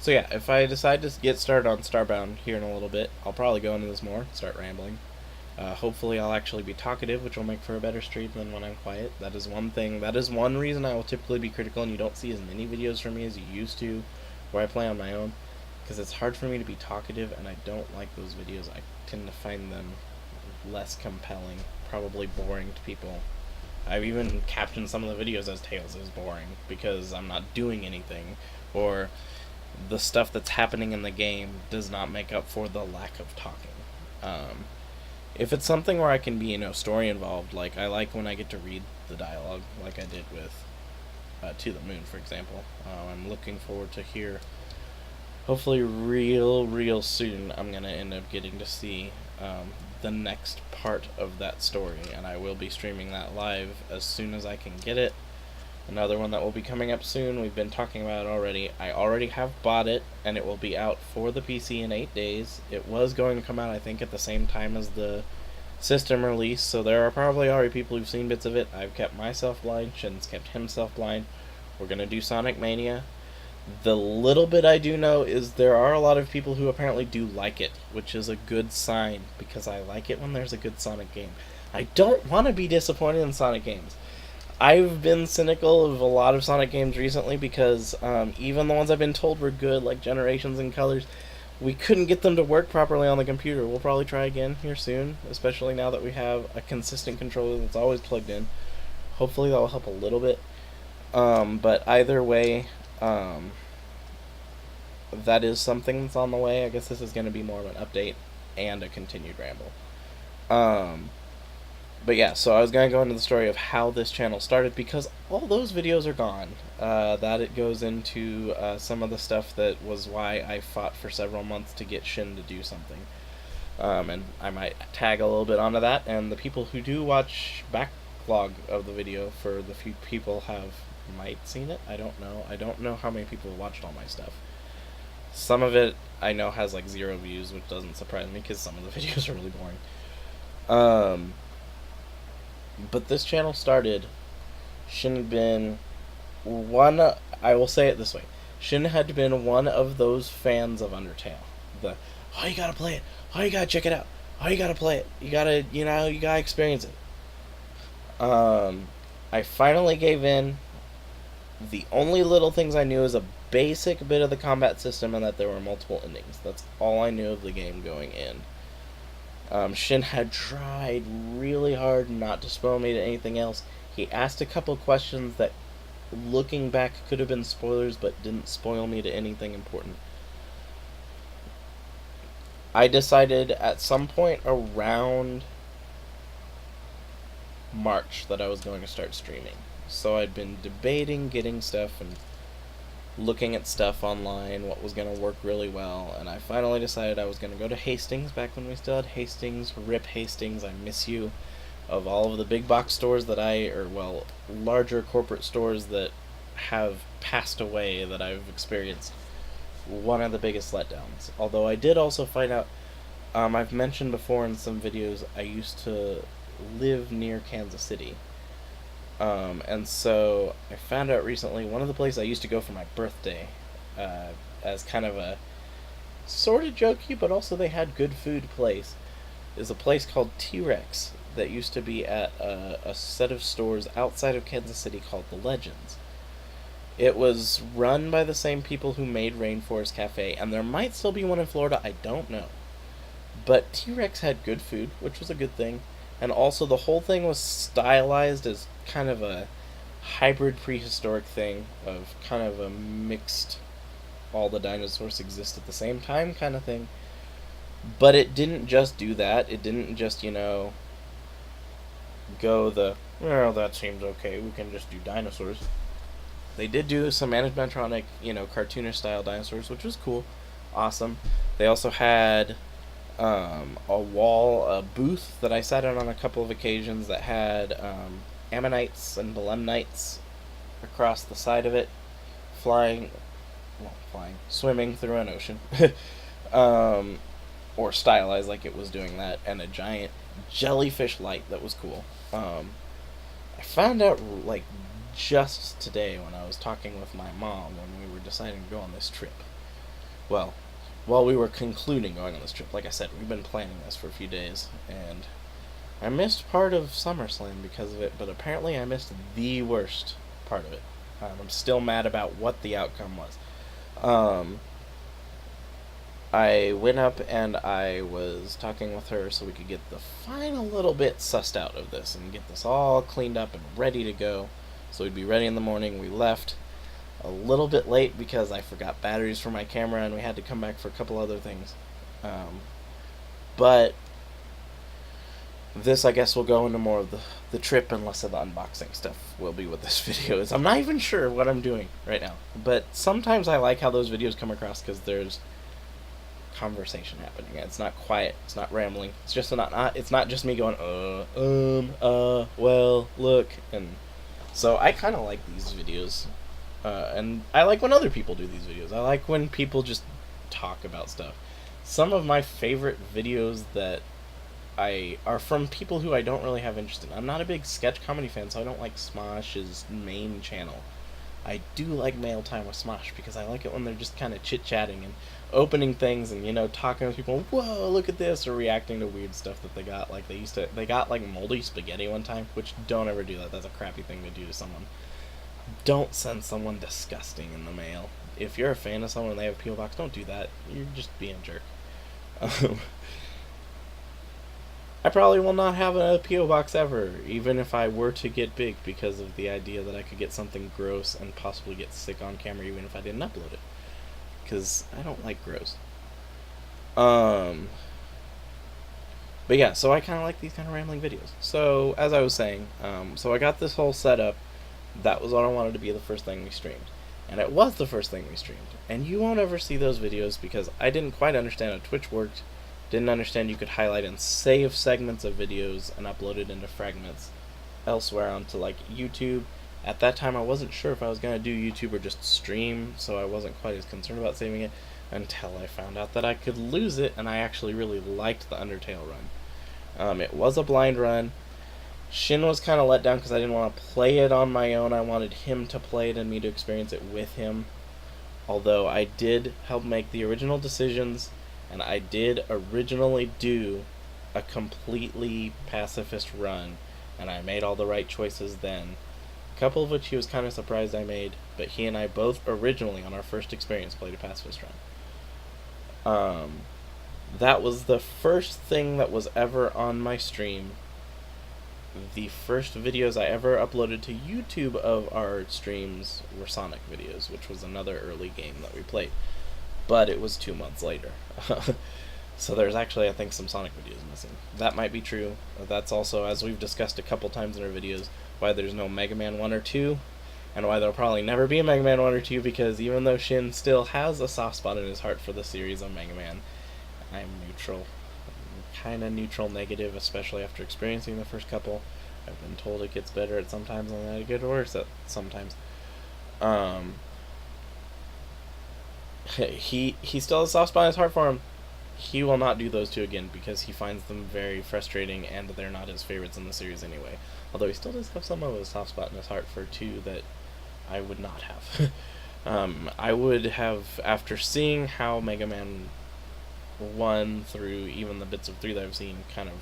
So yeah, if I decide to get started on Starbound here in a little bit, I'll probably go into this more, start rambling. Hopefully, I'll actually be talkative, which will make for a better stream than when I'm quiet. That is one thing. That is one reason I will typically be critical, and you don't see as many videos from me as you used to, where I play on my own, because it's hard for me to be talkative, and I don't like those videos. I tend to find them less compelling, probably boring to people. I've even captioned some of the videos as Tales is boring because I'm not doing anything, or the stuff that's happening in the game does not make up for the lack of talking. Um, if it's something where I can be, story involved, like I like when I get to read the dialogue, like I did with To the Moon, for example. I'm looking forward to hear. Hopefully, real soon, I'm gonna end up getting to see the next part of that story, and I will be streaming that live as soon as I can get it. Another one that will be coming up soon, we've been talking about it already. I already have bought it, and it will be out for the PC in 8 days. It was going to come out, I think, at the same time as the system release, so there are probably already people who've seen bits of it. I've kept myself blind, Shin's kept himself blind. We're going to do Sonic Mania. The little bit I do know is there are a lot of people who apparently do like it, which is a good sign, because I like it when there's a good Sonic game. I don't want to be disappointed in Sonic games. I've been cynical of a lot of Sonic games recently because even the ones I've been told were good, like Generations and Colors, we couldn't get them to work properly on the computer. We'll probably try again here soon, especially now that we have a consistent controller that's always plugged in. Hopefully that will help a little bit. But either way, that is something that's on the way. I guess this is going to be more of an update and a continued ramble. Um, but yeah, so I was going to go into the story of how this channel started because all those videos are gone. That it goes into some of the stuff that was why I fought for several months to get Shin to do something. And I might tag a little bit onto that. And the people who do watch backlog of the video, for the few people might seen it. I don't know. I don't know how many people watched all my stuff. Some of it I know has like 0 views, which doesn't surprise me because some of the videos are really boring. But this channel started. Shin had been one. I will say it this way: Shin had been one of those fans of Undertale. The oh, you gotta play it. Oh, you gotta check it out. Oh, you gotta play it. You gotta experience it. I finally gave in. The only little things I knew is a basic bit of the combat system and that there were multiple endings. That's all I knew of the game going in. Shin had tried really hard not to spoil me to anything else. He asked a couple questions that, looking back, could have been spoilers, but didn't spoil me to anything important. I decided at some point around March that I was going to start streaming. So I'd been debating getting stuff and looking at stuff online, what was going to work really well, and I finally decided I was going to go to Hastings, back when we still had Hastings. Rip Hastings, I miss you. Of all of the big box stores larger corporate stores that have passed away that I've experienced, one of the biggest letdowns. Although I did also find out, I've mentioned before in some videos, I used to live near Kansas City. And so I found out recently one of the places I used to go for my birthday, as kind of a sort of jokey, but also they had good food place, is a place called T-Rex that used to be at a set of stores outside of Kansas City called The Legends. It was run by the same people who made Rainforest Cafe, and there might still be one in Florida, I don't know. But T-Rex had good food, which was a good thing. And also the whole thing was stylized as kind of a hybrid prehistoric thing of kind of a mixed, all the dinosaurs exist at the same time kind of thing. But it didn't just do that. It didn't just, go well, that seems okay, we can just do dinosaurs. They did do some animatronic, cartoonish style dinosaurs, which was cool. Awesome. They also had a booth that I sat in on a couple of occasions that had ammonites and belemnites across the side of it, swimming through an ocean, or stylized like it was doing that, and a giant jellyfish light that was cool. I found out like just today when I was talking with my mom when we were deciding to go on this trip. well, while we were concluding going on this trip, like I said, we've been planning this for a few days, and I missed part of SummerSlam because of it, but apparently I missed the worst part of it. I'm still mad about what the outcome was. I went up and I was talking with her so we could get the final little bit sussed out of this and get this all cleaned up and ready to go. So we'd be ready in the morning. We left a little bit late because I forgot batteries for my camera and we had to come back for a couple other things. But this, I guess, will go into more of the trip and less of the unboxing stuff will be what this video is. I'm not even sure what I'm doing right now. But sometimes I like how those videos come across because there's conversation happening. It's not quiet. It's not rambling. It's just not. It's not just me going, well, look, and so I kind of like these videos, and I like when other people do these videos. I like when people just talk about stuff. Some of my favorite videos that are from people who I don't really have interest in. I'm not a big sketch comedy fan, so I don't like Smosh's main channel. I do like Mail Time with Smosh because I like it when they're just kind of chit-chatting and opening things and, you know, talking with people, whoa, look at this, or reacting to weird stuff that they got. Like, they got, like, moldy spaghetti one time, which don't ever do that. That's a crappy thing to do to someone. Don't send someone disgusting in the mail. If you're a fan of someone and they have a P.O. box, don't do that. You're just being a jerk. I probably will not have a P.O. box ever, even if I were to get big, because of the idea that I could get something gross and possibly get sick on camera even if I didn't upload it. Because I don't like gross. But yeah, so I kind of like these kind of rambling videos. So, as I was saying, so I got this whole setup. That was what I wanted to be the first thing we streamed. And it was the first thing we streamed. And you won't ever see those videos because I didn't quite understand how Twitch worked. Didn't understand you could highlight and save segments of videos and upload it into fragments elsewhere onto, like, YouTube. At that time, I wasn't sure if I was going to do YouTube or just stream, so I wasn't quite as concerned about saving it until I found out that I could lose it, and I actually really liked the Undertale run. It was a blind run. Shin was kind of let down because I didn't want to play it on my own. I wanted him to play it and me to experience it with him. Although I did help make the original decisions, and I did originally do a completely pacifist run, and I made all the right choices then. A couple of which he was kind of surprised I made, but he and I both originally, on our first experience, played a pacifist run. That was the first thing that was ever on my stream. The first videos I ever uploaded to YouTube of our streams were Sonic videos, which was another early game that we played. But it was 2 months later. So there's actually, I think, some Sonic videos missing. That might be true. That's also, as we've discussed a couple times in our videos, why there's no Mega Man 1 or 2, and why there'll probably never be a Mega Man 1 or 2, because even though Shin still has a soft spot in his heart for the series of Mega Man, I'm neutral. I'm kind of neutral negative, especially after experiencing the first couple. I've been told it gets better at sometimes and then it gets worse at sometimes. He still has a soft spot in his heart for him. He will not do those two again because he finds them very frustrating and they're not his favorites in the series anyway. Although he still does have some of a soft spot in his heart for two that I would not have. I would have, after seeing how Mega Man 1 through even the bits of 3 that I've seen kind of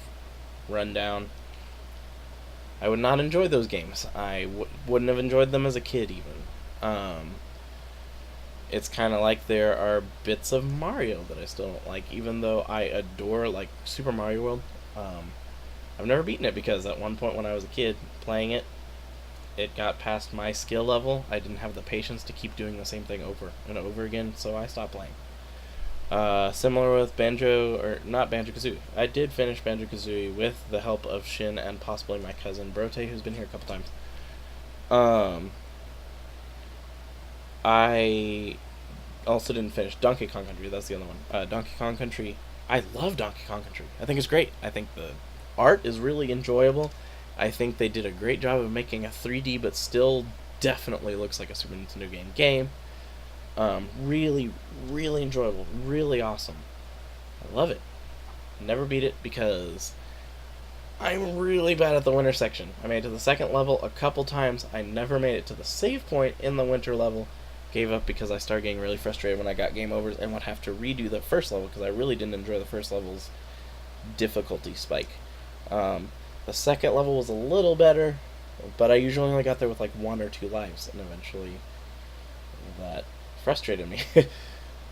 run down, I would not enjoy those games. I wouldn't have enjoyed them as a kid even. It's kind of like there are bits of Mario that I still don't like, even though I adore, like, Super Mario World. I've never beaten it because at one point when I was a kid playing it, it got past my skill level. I didn't have the patience to keep doing the same thing over and over again, so I stopped playing. Similar with not Banjo-Kazooie. I did finish Banjo-Kazooie with the help of Shin and possibly my cousin Brote, who's been here a couple times. I also didn't finish Donkey Kong Country. That's the other one. Donkey Kong Country. I love Donkey Kong Country. I think it's great. I think the art is really enjoyable. I think they did a great job of making a 3D, but still definitely looks like a Super Nintendo game. Really, really enjoyable. Really awesome. I love it. Never beat it because I'm really bad at the winter section. I made it to the second level a couple times. I never made it to the save point in the winter level. gave up because I started getting really frustrated when I got game overs and would have to redo the first level because I really didn't enjoy the first level's difficulty spike. The second level was a little better, but I usually only got there with like 1 or 2 lives, and eventually that frustrated me,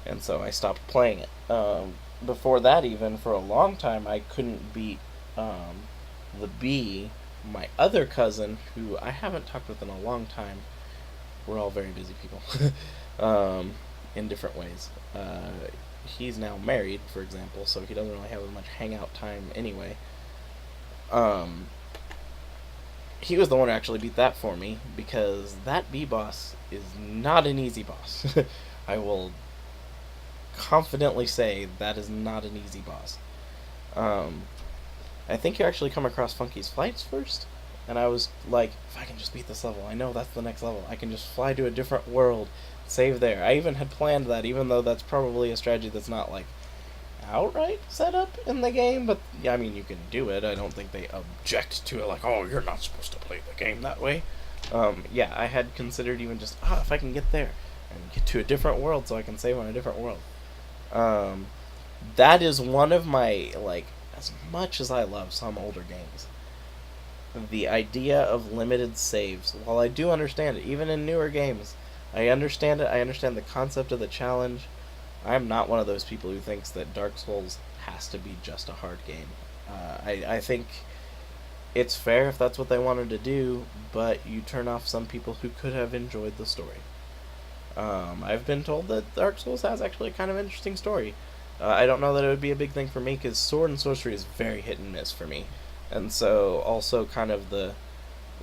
and so I stopped playing it. Before that, even for a long time, I couldn't beat the bee, my other cousin, who I haven't talked with in a long time. We're all very busy people, in different ways. He's now married, for example, so he doesn't really have as much hangout time anyway. He was the one who actually beat that for me, because that bee boss is not an easy boss. I will confidently say that is not an easy boss. I think you actually come across Funky's Flights first, and I was like, if I can just beat this level, I know that's the next level. I can just fly to a different world, save there. I even had planned that, even though that's probably a strategy that's not like outright set up in the game, but yeah, I mean, you can do it. I don't think they object to it, like, oh, you're not supposed to play the game that way. Yeah, I had considered even just, if I can get there and get to a different world so I can save on a different world. That is one of my, like, as much as I love some older games, the idea of limited saves, while I do understand it, even in newer games, I understand it, I understand the concept of the challenge. I'm not one of those people who thinks that Dark Souls has to be just a hard game. I think it's fair if that's what they wanted to do, but you turn off some people who could have enjoyed the story. I've been told that Dark Souls has actually a kind of interesting story. I don't know that it would be a big thing for me, because sword and sorcery is very hit and miss for me. And so also kind of the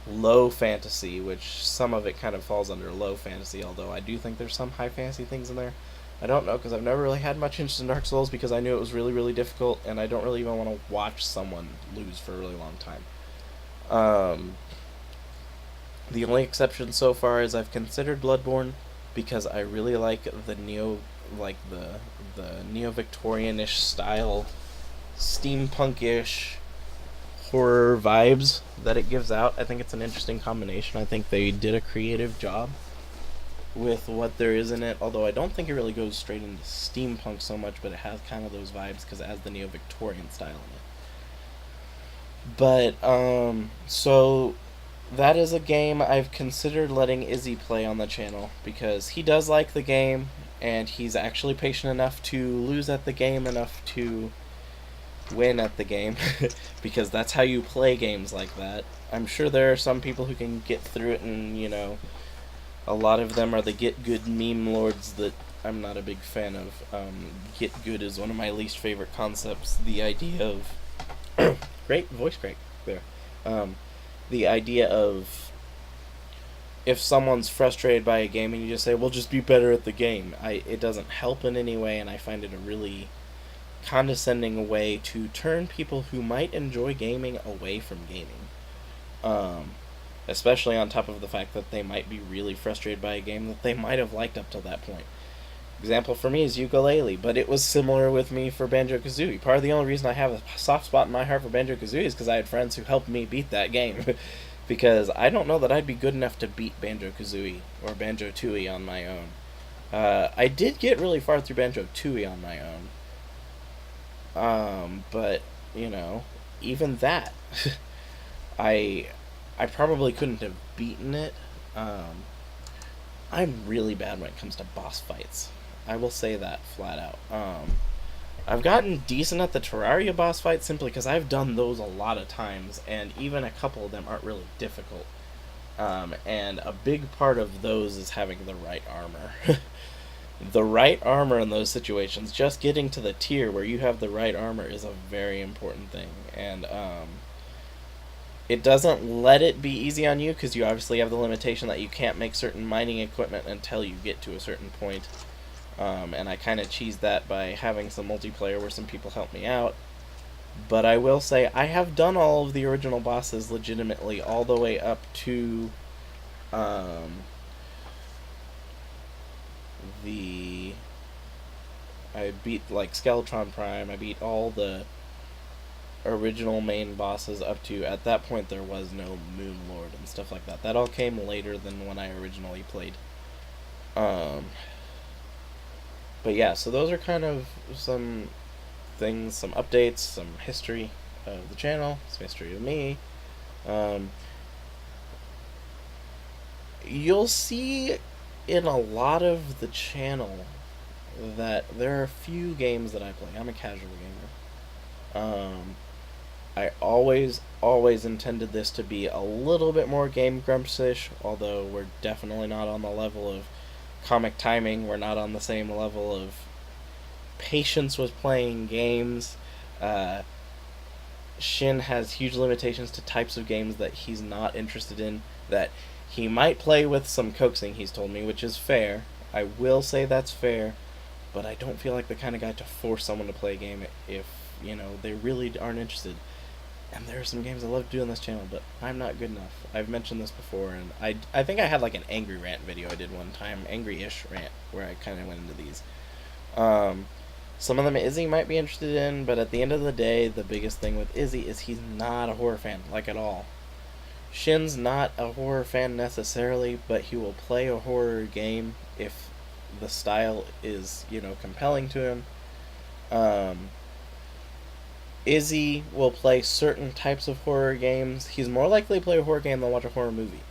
low fantasy, which some of it kind of falls under low fantasy, although I do think there's some high fantasy things in there. I don't know, because I've never really had much interest in Dark Souls because I knew it was really, really difficult, and I don't really even want to watch someone lose for a really long time. The only exception so far is I've considered Bloodborne, because I really like the neo-Victorian-ish style, steampunk-ish horror vibes that it gives out. I think it's an interesting combination. I think they did a creative job with what there is in it, although I don't think it really goes straight into steampunk so much, but it has kind of those vibes because it has the neo-Victorian style in it. But, so that is a game I've considered letting Izzy play on the channel, because he does like the game, and he's actually patient enough to lose at the game enough to win at the game, because that's how you play games like that. I'm sure there are some people who can get through it, and, you know, a lot of them are the get good meme lords that I'm not a big fan of. Get good is one of my least favorite concepts. The idea of great voice crack there. The idea of if someone's frustrated by a game and you just say, well, just be better at the game, it doesn't help in any way, and I find it a really condescending way to turn people who might enjoy gaming away from gaming. Especially on top of the fact that they might be really frustrated by a game that they might have liked up till that point. Example for me is Yooka-Laylee, but it was similar with me for Banjo-Kazooie. Part of the only reason I have a soft spot in my heart for Banjo-Kazooie is because I had friends who helped me beat that game. Because I don't know that I'd be good enough to beat Banjo-Kazooie or Banjo-Tooie on my own. I did get really far through Banjo-Tooie on my own. But, you know, even that, I probably couldn't have beaten it. I'm really bad when it comes to boss fights. I will say that flat out. I've gotten decent at the Terraria boss fights simply because I've done those a lot of times, and even a couple of them aren't really difficult. And a big part of those is having the right armor. The right armor in those situations, just getting to the tier where you have the right armor is a very important thing. And it doesn't let it be easy on you, because you obviously have the limitation that you can't make certain mining equipment until you get to a certain point. And I kind of cheesed that by having some multiplayer where some people helped me out. But I will say, I have done all of the original bosses legitimately, all the way up to I beat, like, Skeletron Prime. I beat all the original main bosses up to, at that point there was no Moon Lord and stuff like that. That all came later than when I originally played. Um, but yeah, so those are kind of some things, some updates, some history of the channel, some history of me. Um, you'll see in a lot of the channel that there are a few games that I play. I'm a casual gamer. I always intended this to be a little bit more Game Grumps-ish, although we're definitely not on the level of comic timing. We're not on the same level of patience with playing games. Uh, Shin has huge limitations to types of games that he's not interested in, that he might play with some coaxing, he's told me, which is fair. I will say that's fair, but I don't feel like the kind of guy to force someone to play a game if, they really aren't interested. And there are some games I love to do on this channel, but I'm not good enough. I've mentioned this before, and I think I had like an angry rant video I did one time, angry-ish rant, where I kind of went into these. Some of them Izzy might be interested in, but at the end of the day, the biggest thing with Izzy is he's not a horror fan, like at all. Shin's not a horror fan necessarily, but he will play a horror game if the style is, compelling to him. Izzy will play certain types of horror games. He's more likely to play a horror game than watch a horror movie,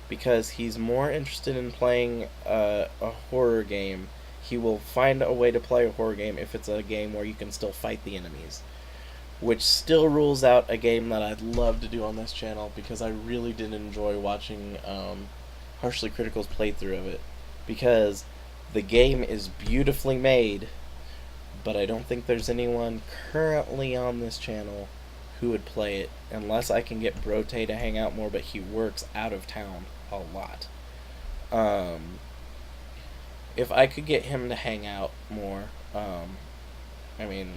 because he's more interested in playing a horror game. He will find a way to play a horror game if it's a game where you can still fight the enemies, which still rules out a game that I'd love to do on this channel, because I really did enjoy watching Harshly Critical's playthrough of it, because the game is beautifully made, but I don't think there's anyone currently on this channel who would play it, unless I can get Brote to hang out more, but he works out of town a lot. If I could get him to hang out more, I mean,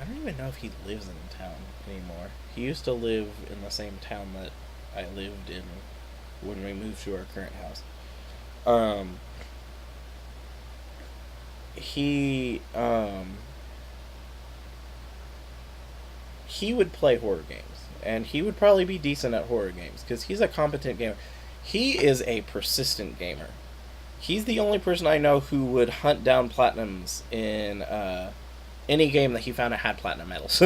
I don't even know if he lives in town anymore. He used to live in the same town that I lived in when we moved to our current house. He would play horror games, and he would probably be decent at horror games because he's a competent gamer. He is a persistent gamer. He's the only person I know who would hunt down platinums in any game that he found that had platinum medals.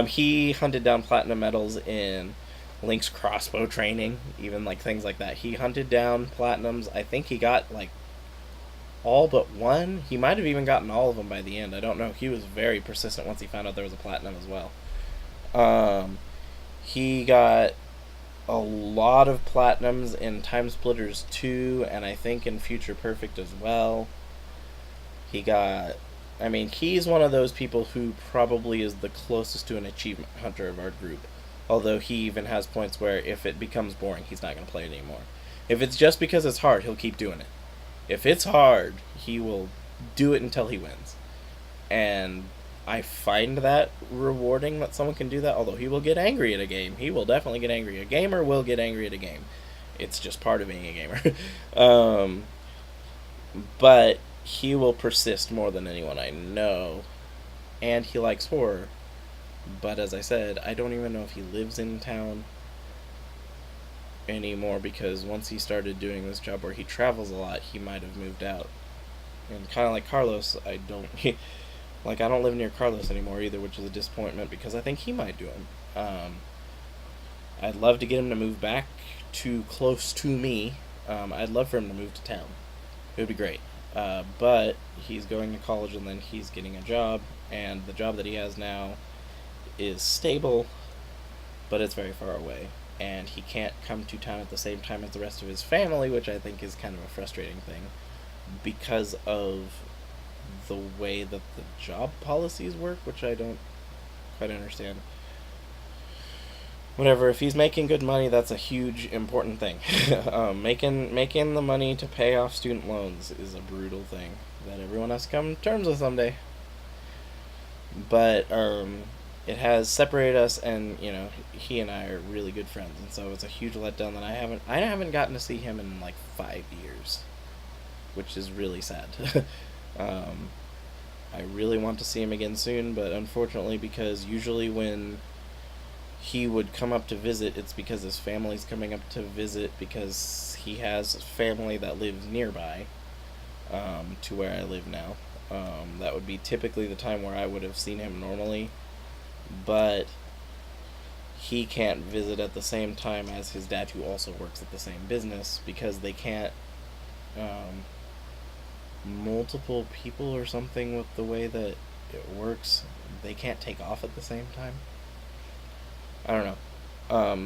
He hunted down platinum medals in Link's crossbow training, even like things like that. He hunted down platinums. I think he got like all but one. He might have even gotten all of them by the end. I don't know. He was very persistent once he found out there was a platinum as well. He got a lot of platinums in Time Splitters 2, and I think in Future Perfect as well. He's one of those people who probably is the closest to an achievement hunter of our group. Although he even has points where if it becomes boring, he's not going to play it anymore. If it's just because it's hard, he'll keep doing it. If it's hard, he will do it until he wins. And I find that rewarding that someone can do that, although he will get angry at a game. He will definitely get angry. A gamer will get angry at a game. It's just part of being a gamer. But he will persist more than anyone I know. And he likes horror. But as I said, I don't even know if he lives in town anymore, because once he started doing this job where he travels a lot, he might have moved out. And kind of like Carlos, I don't live near Carlos anymore either, which is a disappointment because I think he might do him. I'd love to get him to move back to close to me. I'd love for him to move to town. It would be great. But he's going to college and then he's getting a job, and the job that he has now is stable, but it's very far away. And he can't come to town at the same time as the rest of his family, which I think is kind of a frustrating thing because of the way that the job policies work, which I don't quite understand. Whatever, if he's making good money, that's a huge, important thing. Making the money to pay off student loans is a brutal thing that everyone has to come to terms with someday. But it has separated us, and he and I are really good friends, and so it's a huge letdown that I haven't gotten to see him in like 5 years, which is really sad. I really want to see him again soon, but unfortunately, because usually when he would come up to visit, it's because his family's coming up to visit, because he has family that lives nearby. to where I live now. That would be typically the time where I would have seen him normally, but he can't visit at the same time as his dad, who also works at the same business, because they can't. Um, Multiple people or something with the way that it works, they can't take off at the same time. I don't know.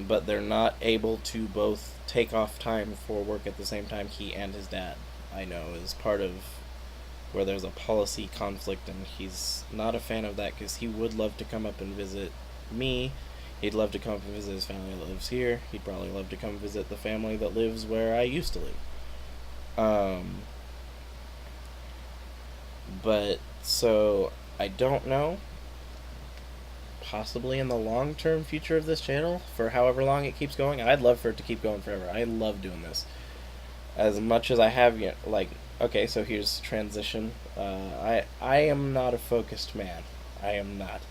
But they're not able to both take off time for work at the same time, he and his dad. I know is part of where there's a policy conflict, and he's not a fan of that because he would love to come up and visit me. He'd love to come up and visit his family that lives here. He'd probably love to come visit the family that lives where I used to live. But so I don't know. Possibly in the long term future of this channel, for however long it keeps going, I'd love for it to keep going forever. I love doing this. As much as I have yet, like, okay, so here's transition. I am not a focused man. I am not.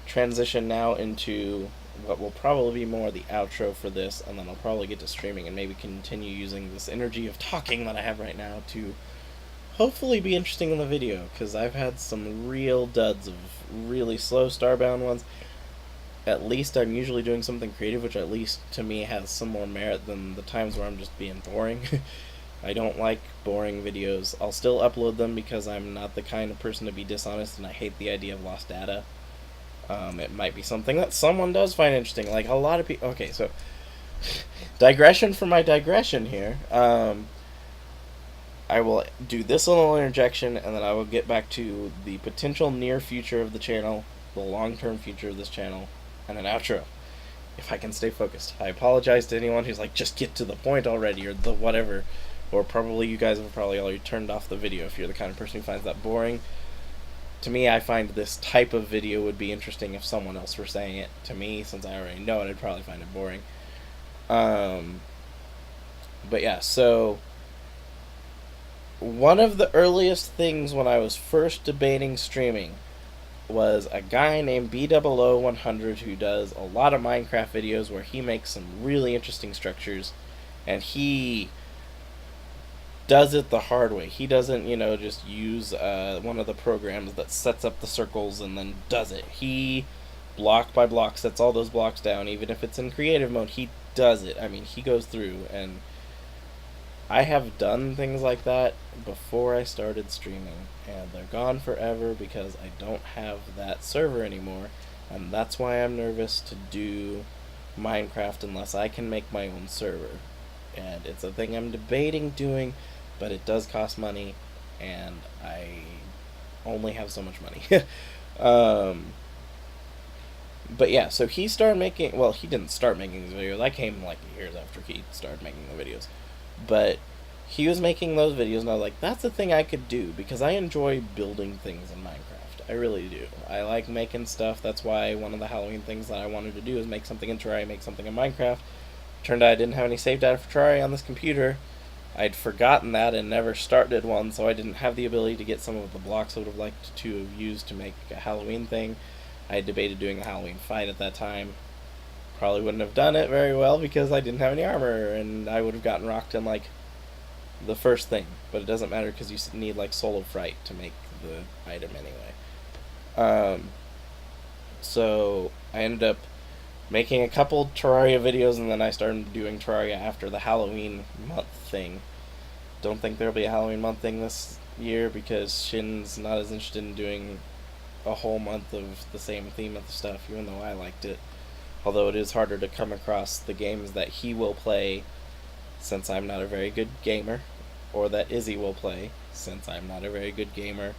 Transition now into what will probably be more the outro for this, and then I'll probably get to streaming and maybe continue using this energy of talking that I have right now to hopefully be interesting in the video, because I've had some real duds of really slow Starbound ones. At least I'm usually doing something creative, which at least to me has some more merit than the times where I'm just being boring. I don't like boring videos. I'll still upload them because I'm not the kind of person to be dishonest, and I hate the idea of lost data. It might be something that someone does find interesting, like a lot of people. Okay, so digression for my digression here. I will do this little interjection, and then I will get back to the potential near future of the channel, the long-term future of this channel, and an outro, if I can stay focused. I apologize to anyone who's like, just get to the point already, or the whatever, or probably you guys have probably already turned off the video if you're the kind of person who finds that boring. To me, I find this type of video would be interesting if someone else were saying it. To me, since I already know it, I'd probably find it boring. But yeah, so one of the earliest things when I was first debating streaming was a guy named B000100 who does a lot of Minecraft videos where he makes some really interesting structures, and he does it the hard way. He doesn't, just use one of the programs that sets up the circles and then does it. He, block by block, sets all those blocks down. Even if it's in creative mode, he does it. I mean, he goes through, and I have done things like that before I started streaming, and they're gone forever because I don't have that server anymore, and that's why I'm nervous to do Minecraft unless I can make my own server. And it's a thing I'm debating doing, but it does cost money, and I only have so much money. But yeah, so he started making, well, he didn't start making these videos. I came like years after he started making the videos. But he was making those videos, and I was like, that's a thing I could do, because I enjoy building things in Minecraft. I really do. I like making stuff. That's why one of the Halloween things that I wanted to do is make something in Terraria, make something in Minecraft. Turned out I didn't have any save data for Terraria on this computer. I'd forgotten that and never started one, so I didn't have the ability to get some of the blocks I would have liked to have used to make a Halloween thing. I had debated doing a Halloween fight at that time. Probably wouldn't have done it very well because I didn't have any armor, and I would have gotten rocked in like the first thing. But it doesn't matter because you need like Soul of Fright to make the item anyway. So I ended up making a couple Terraria videos, and then I started doing Terraria after the Halloween month thing. Don't think there'll be a Halloween month thing this year because Shin's not as interested in doing a whole month of the same theme of the stuff, even though I liked it. Although it is harder to come across the games that he will play, since I'm not a very good gamer, or that Izzy will play, since I'm not a very good gamer,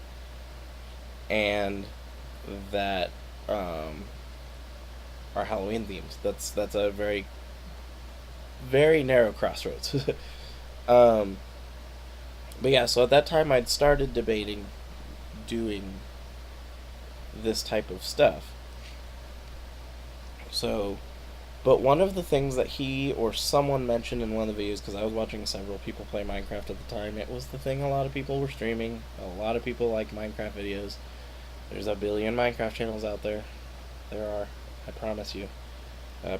and that are Halloween themes. That's a very, very narrow crossroads. But yeah, so at that time I'd started debating doing this type of stuff. So, but one of the things that he or someone mentioned in one of the videos, because I was watching several people play Minecraft at the time, it was the thing a lot of people were streaming. A lot of people like Minecraft videos. There's a billion Minecraft channels out there. There are, I promise you.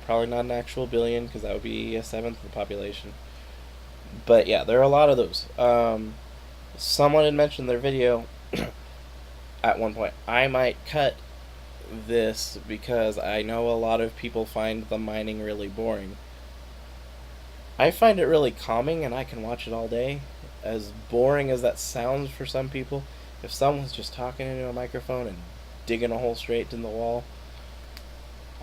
Probably not an actual billion, because that would be a seventh of the population. But yeah, there are a lot of those. Someone had mentioned their video at one point. I might cut this because I know a lot of people find the mining really boring. I find it really calming and I can watch it all day. As boring as that sounds for some people, if someone's just talking into a microphone and digging a hole straight in the wall,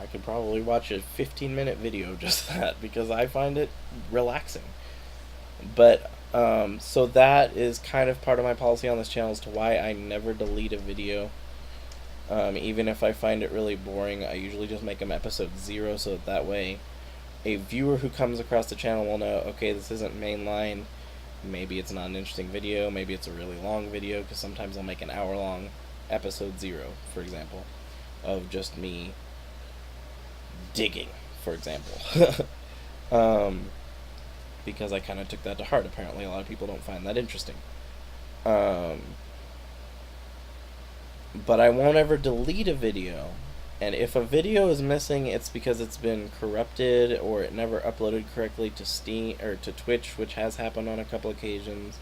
I could probably watch a 15-minute video just that because I find it relaxing. But so that is kind of part of my policy on this channel as to why I never delete a video. Even if I find it really boring, I usually just make them episode 0 so that way a viewer who comes across the channel will know, okay, this isn't mainline. Maybe it's not an interesting video. Maybe it's a really long video, because sometimes I'll make an hour-long episode 0, for example, of just me digging, for example. Because I kind of took that to heart. Apparently, a lot of people don't find that interesting. But I won't ever delete a video. And if a video is missing, it's because it's been corrupted or it never uploaded correctly to Steam or to Twitch, which has happened on a couple occasions.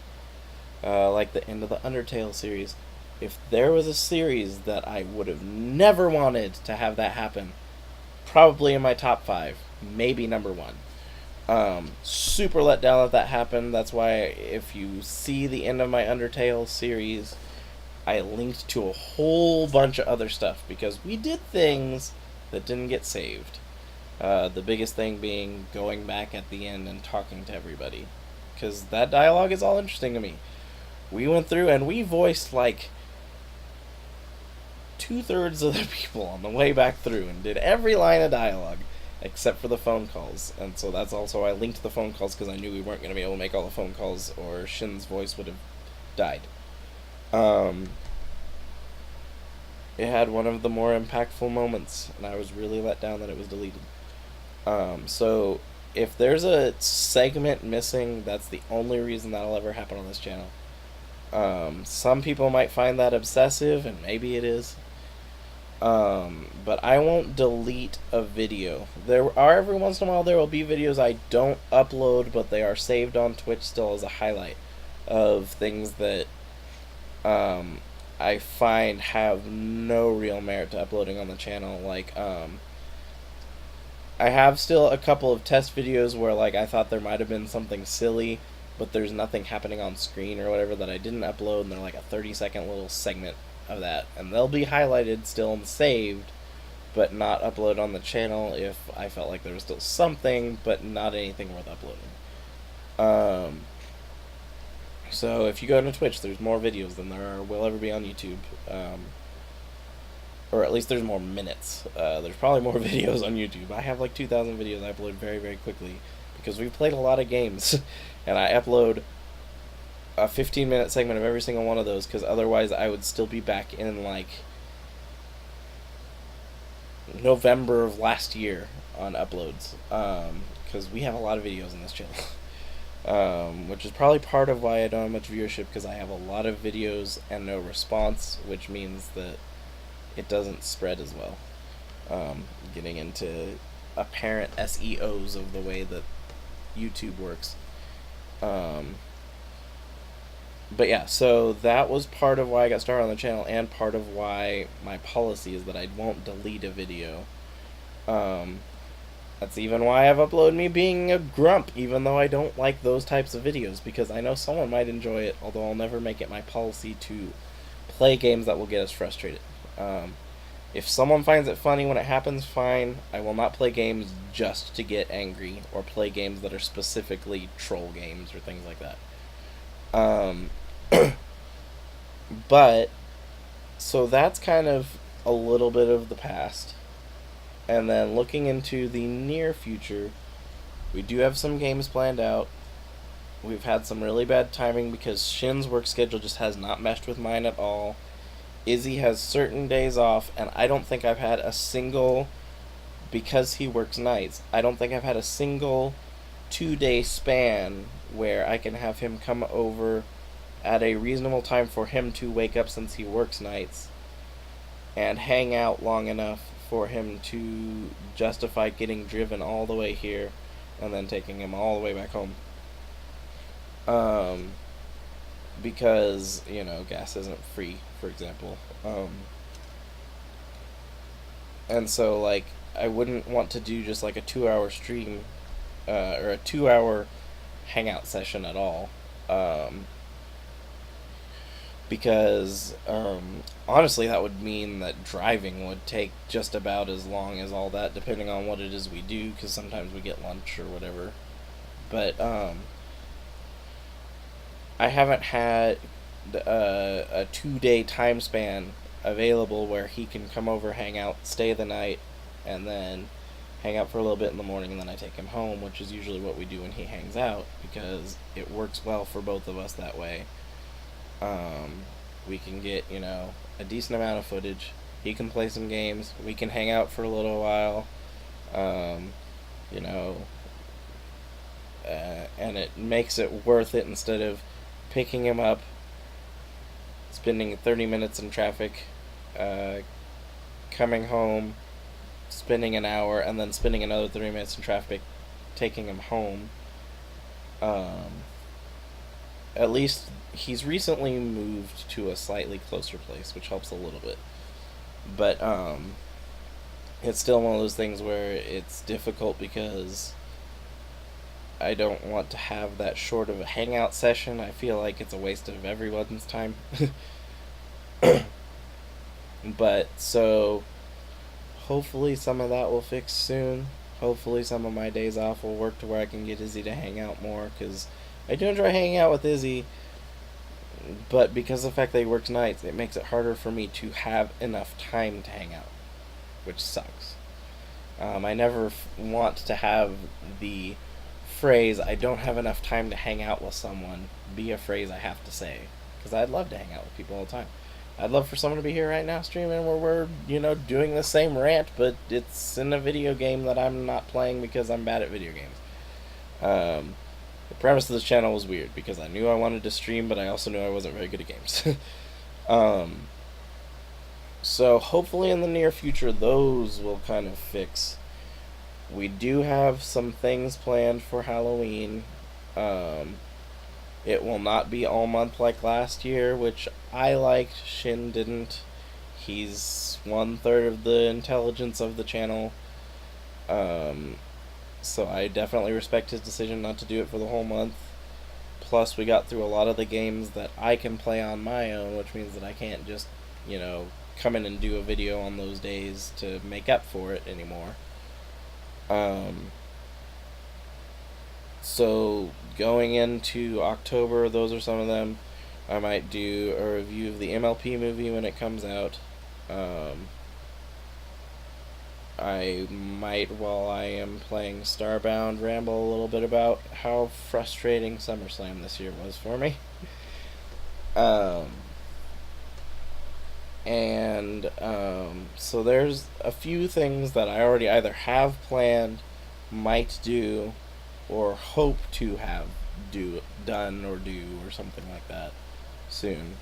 Like the end of the Undertale series. If there was a series that I would have never wanted to have that happen, probably in my top 5, maybe number 1. Super let down that happened. That's why if you see the end of my Undertale series, I linked to a whole bunch of other stuff because we did things that didn't get saved. The biggest thing being going back at the end and talking to everybody, because that dialogue is all interesting to me. We went through and we voiced like 2/3 of the people on the way back through and did every line of dialogue except for the phone calls. And so that's also why I linked the phone calls, because I knew we weren't going to be able to make all the phone calls or Shin's voice would have died. It had one of the more impactful moments, and I was really let down that it was deleted. So if there's a segment missing, that's the only reason that'll ever happen on this channel. Some people might find that obsessive, and maybe it is. But I won't delete a video. There are every once in a while there will be videos I don't upload, but they are saved on Twitch still as a highlight of things that I find have no real merit to uploading on the channel. Like I have still a couple of test videos where like I thought there might have been something silly, but there's nothing happening on screen or whatever that I didn't upload, and they're like a 30-second little segment of that, and they'll be highlighted still and saved, but not uploaded on the channel if I felt like there was still something, but not anything worth uploading. So if you go to Twitch, there's more videos than there will ever be on YouTube. Or at least there's more minutes. There's probably more videos on YouTube. I have like 2,000 videos I upload very, very quickly because we've played a lot of games, and I upload a 15-minute segment of every single one of those, because otherwise I would still be back in like November of last year on uploads, because we have a lot of videos in this channel, which is probably part of why I don't have much viewership, because I have a lot of videos and no response, which means that it doesn't spread as well. Getting into apparent SEOs of the way that YouTube works. But yeah, so that was part of why I got started on the channel, and part of why my policy is that I won't delete a video. That's even why I've uploaded me being a grump, even though I don't like those types of videos, because I know someone might enjoy it, although I'll never make it my policy to play games that will get us frustrated. If someone finds it funny when it happens, fine. I will not play games just to get angry, or play games that are specifically troll games or things like that. But so that's kind of a little bit of the past, and then looking into the near future, we do have some games planned out. We've had some really bad timing because Shin's work schedule just has not meshed with mine at all. Izzy has certain days off, and I don't think I've had a single, because he works nights, I don't think I've had a single 2-day span where I can have him come over at a reasonable time for him to wake up, since he works nights, and hang out long enough for him to justify getting driven all the way here and then taking him all the way back home. Um, because, gas isn't free, for example. And so, like, I wouldn't want to do just like a 2 hour stream, or a 2 hour hangout session at all. Um, because honestly, that would mean that driving would take just about as long as all that, depending on what it is we do, because sometimes we get lunch or whatever. But I haven't had a 2 day time span available where he can come over, hang out, stay the night, and then hang out for a little bit in the morning, and then I take him home, which is usually what we do when he hangs out, because it works well for both of us that way. Um, we can get, a decent amount of footage. He can play some games. We can hang out for a little while. Um, you know, and it makes it worth it instead of picking him up, spending 30 minutes in traffic, uh, coming home, spending an hour, and then spending another 30 minutes in traffic, taking him home. Um, at least he's recently moved to a slightly closer place, which helps a little bit. But it's still one of those things where it's difficult because I don't want to have that short of a hangout session. I feel like it's a waste of everyone's time. But so hopefully some of that will fix soon. Hopefully some of my days off will work to where I can get Izzy to hang out more, because I do enjoy hanging out with Izzy, but because of the fact that he works nights, it makes it harder for me to have enough time to hang out, which sucks. I never want to have the phrase "I don't have enough time to hang out with someone" be a phrase I have to say, because I'd love to hang out with people all the time. I'd love for someone to be here right now streaming where we're, doing the same rant, but it's in a video game that I'm not playing because I'm bad at video games. The premise of this channel was weird because I knew I wanted to stream, but I also knew I wasn't very good at games. um, so hopefully in the near future those will kind of fix. We do have some things planned for Halloween. It will not be all month like last year, which I liked. Shin didn't. He's 1/3 of the intelligence of the channel. So I definitely respect his decision not to do it for the whole month. Plus, we got through a lot of the games that I can play on my own, which means that I can't just, come in and do a video on those days to make up for it anymore. So going into October, those are some of them. I might do a review of the MLP movie when it comes out. I might, while I am playing Starbound, ramble a little bit about how frustrating SummerSlam this year was for me. So there's a few things that I already either have planned, might do, or hope to have done or do or something like that soon.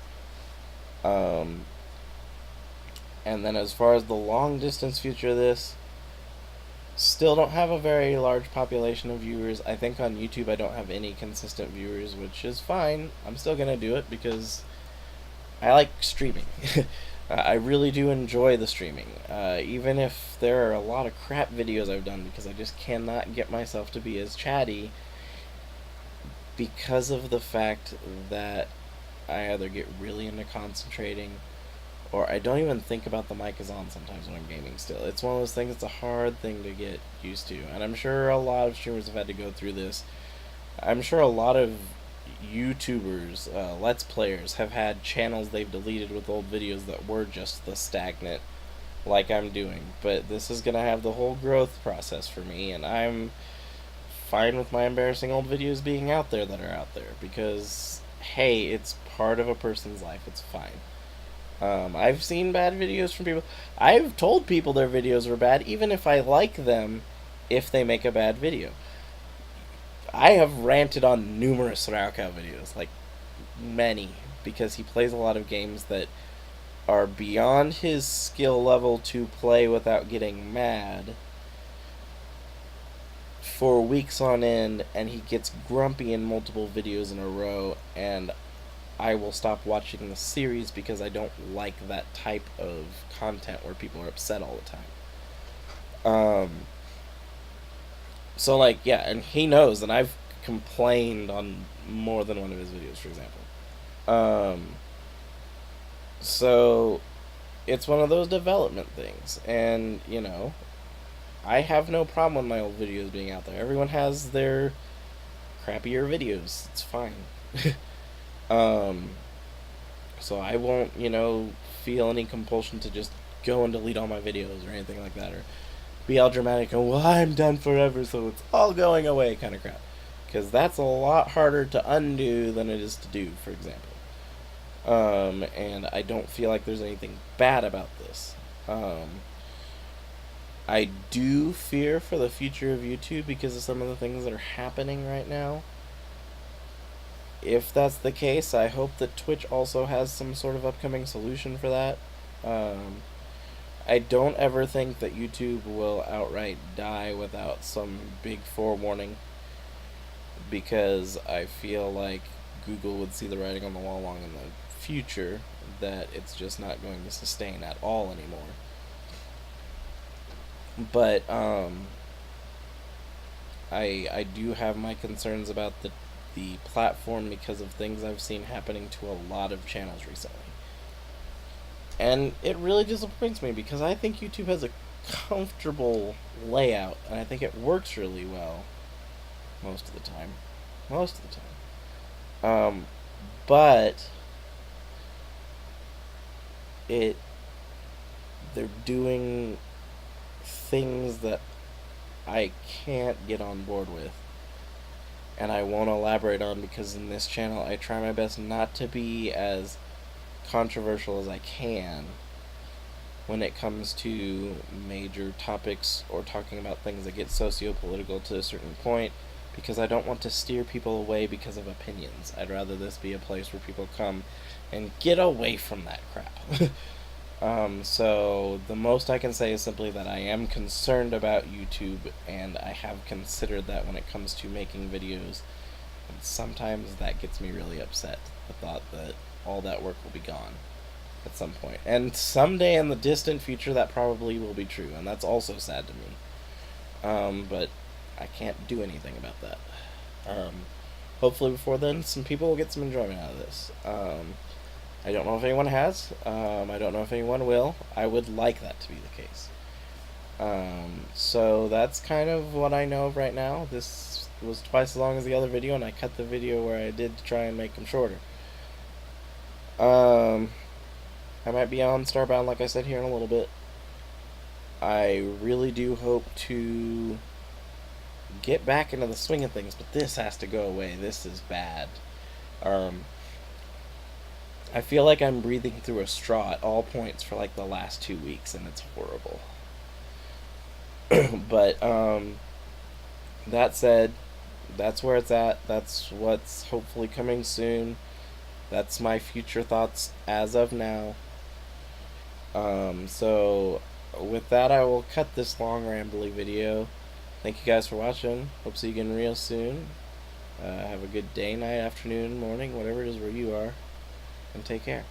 And then as far as the long distance future of this, still don't have a very large population of viewers. I think on YouTube I don't have any consistent viewers, which is fine. I'm still gonna do it because I like streaming. I really do enjoy the streaming, even if there are a lot of crap videos I've done because I just cannot get myself to be as chatty because of the fact that I either get really into concentrating or I don't even think about the mic is on sometimes when I'm gaming still. It's one of those things, it's a hard thing to get used to, and I'm sure a lot of streamers have had to go through this. I'm sure a lot of YouTubers, Let's Players, have had channels they've deleted with old videos that were just the stagnant, like I'm doing. But this is going to have the whole growth process for me, and I'm fine with my embarrassing old videos being out there that are out there, because, hey, it's part of a person's life, it's fine. I've seen bad videos from people. I've told people their videos were bad, even if I like them, if they make a bad video. I have ranted on numerous raocow videos, like many, because he plays a lot of games that are beyond his skill level to play without getting mad for weeks on end, and he gets grumpy in multiple videos in a row, and I will stop watching the series because I don't like that type of content where people are upset all the time. So like, yeah, and he knows that I've complained on more than one of his videos, for example. Um, so it's one of those development things, and I have no problem with my old videos being out there. Everyone has their crappier videos. It's fine. um, so I won't, feel any compulsion to just go and delete all my videos or anything like that, or be all dramatic and, well, I'm done forever, so it's all going away kind of crap. Because that's a lot harder to undo than it is to do, for example. And I don't feel like there's anything bad about this. I do fear for the future of YouTube because of some of the things that are happening right now. If that's the case, I hope that Twitch also has some sort of upcoming solution for that. I don't ever think that YouTube will outright die without some big forewarning, because I feel like Google would see the writing on the wall long in the future that it's just not going to sustain at all anymore. But I do have my concerns about the platform because of things I've seen happening to a lot of channels recently. And it really disappoints me because I think YouTube has a comfortable layout, and I think it works really well most of the time. But they're doing things that I can't get on board with, and I won't elaborate on, because in this channel I try my best not to be as controversial as I can when it comes to major topics or talking about things that get socio-political to a certain point, because I don't want to steer people away because of opinions. I'd rather this be a place where people come and get away from that crap. So the most I can say is simply that I am concerned about YouTube, and I have considered that when it comes to making videos, and sometimes that gets me really upset, the thought that all that work will be gone at some point. And someday in the distant future that probably will be true, and that's also sad to me. But I can't do anything about that. Hopefully before then some people will get some enjoyment out of this. I don't know if anyone has. I don't know if anyone will. I would like that to be the case. So that's kind of what I know of right now. This was twice as long as the other video, and I cut the video where I did to try and make them shorter. I might be on Starbound, like I said, here in a little bit. I really do hope to get back into the swing of things, but this has to go away. This is bad. I feel like I'm breathing through a straw at all points for like the last 2 weeks, and it's horrible. But that said, that's where it's at. That's what's hopefully coming soon. That's my future thoughts as of now. So with that, I will cut this long rambly video. Thank you guys for watching. Hope to see you again real soon. Have a good day, night, afternoon, morning, whatever it is where you are, and take care.